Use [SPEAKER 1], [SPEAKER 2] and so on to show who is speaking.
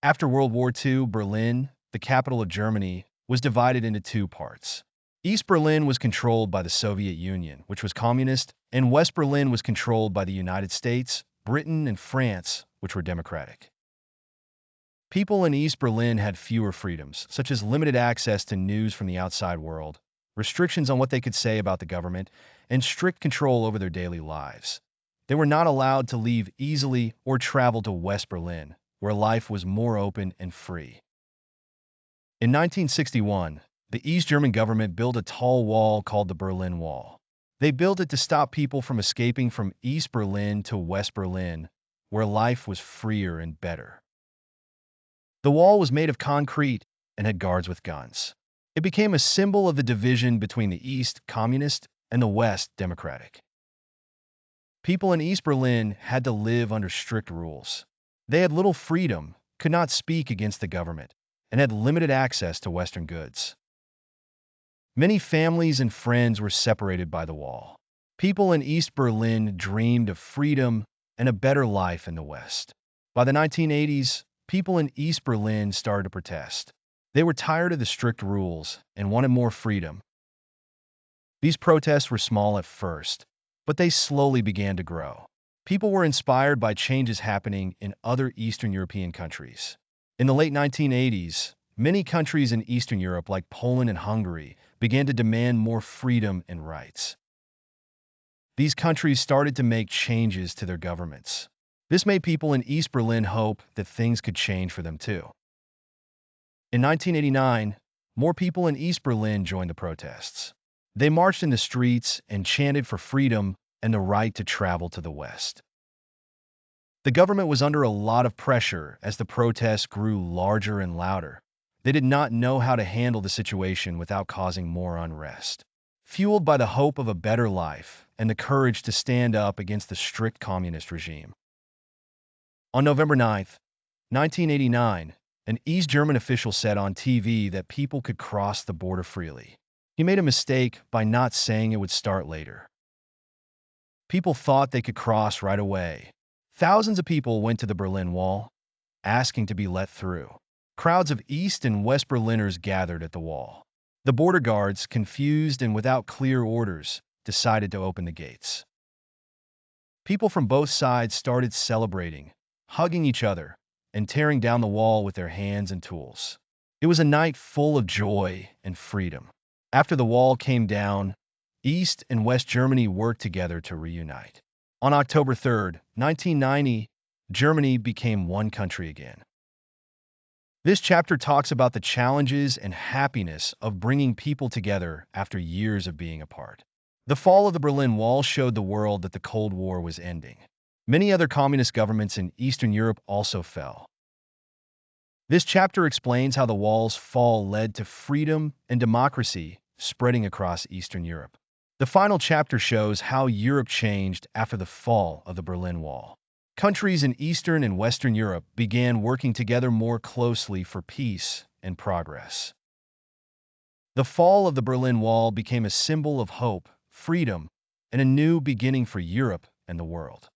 [SPEAKER 1] After World War II, Berlin, the capital of Germany, was divided into two parts. East Berlin was controlled by the Soviet Union, which was communist, and West Berlin was controlled by the United States, Britain, and France, which were democratic. People in East Berlin had fewer freedoms, such as limited access to news from the outside world, restrictions on what they could say about the government, and strict control over their daily lives. They were not allowed to leave easily or travel to West Berlin, where life was more open and free. In 1961, the East German government built a tall wall called the Berlin Wall. They built it to stop people from escaping from East Berlin to West Berlin, where life was freer and better. The wall was made of concrete and had guards with guns. It became a symbol of the division between the East, communist, and the West, democratic. People in East Berlin had to live under strict rules. They had little freedom, could not speak against the government, and had limited access to Western goods. Many families and friends were separated by the wall. People in East Berlin dreamed of freedom and a better life in the West. By the 1980s, people in East Berlin started to protest. They were tired of the strict rules and wanted more freedom. These protests were small at first, but they slowly began to grow. People were inspired by changes happening in other Eastern European countries. In the late 1980s, many countries in Eastern Europe, like Poland and Hungary, began to demand more freedom and rights. These countries started to make changes to their governments. This made people in East Berlin hope that things could change for them too. In 1989, more people in East Berlin joined the protests. They marched in the streets and chanted for freedom and the right to travel to the West. The government was under a lot of pressure as the protests grew larger and louder. They did not know how to handle the situation without causing more unrest. Fueled by the hope of a better life and the courage to stand up against the strict communist regime. On November 9, 1989, an East German official said on TV that people could cross the border freely. He made a mistake by not saying it would start later. People thought they could cross right away. Thousands of people went to the Berlin Wall, asking to be let through. Crowds of East and West Berliners gathered at the wall. The border guards, confused and without clear orders, decided to open the gates. People from both sides started celebrating, hugging each other, and tearing down the wall with their hands and tools. It was a night full of joy and freedom. After the wall came down, East and West Germany worked together to reunite. On October 3, 1990, Germany became one country again. This chapter talks about the challenges and happiness of bringing people together after years of being apart. The fall of the Berlin Wall showed the world that the Cold War was ending. Many other communist governments in Eastern Europe also fell. This chapter explains how the wall's fall led to freedom and democracy spreading across Eastern Europe. The final chapter shows how Europe changed after the fall of the Berlin Wall. Countries in Eastern and Western Europe began working together more closely for peace and progress. The fall of the Berlin Wall became a symbol of hope, freedom, and a new beginning for Europe and the world.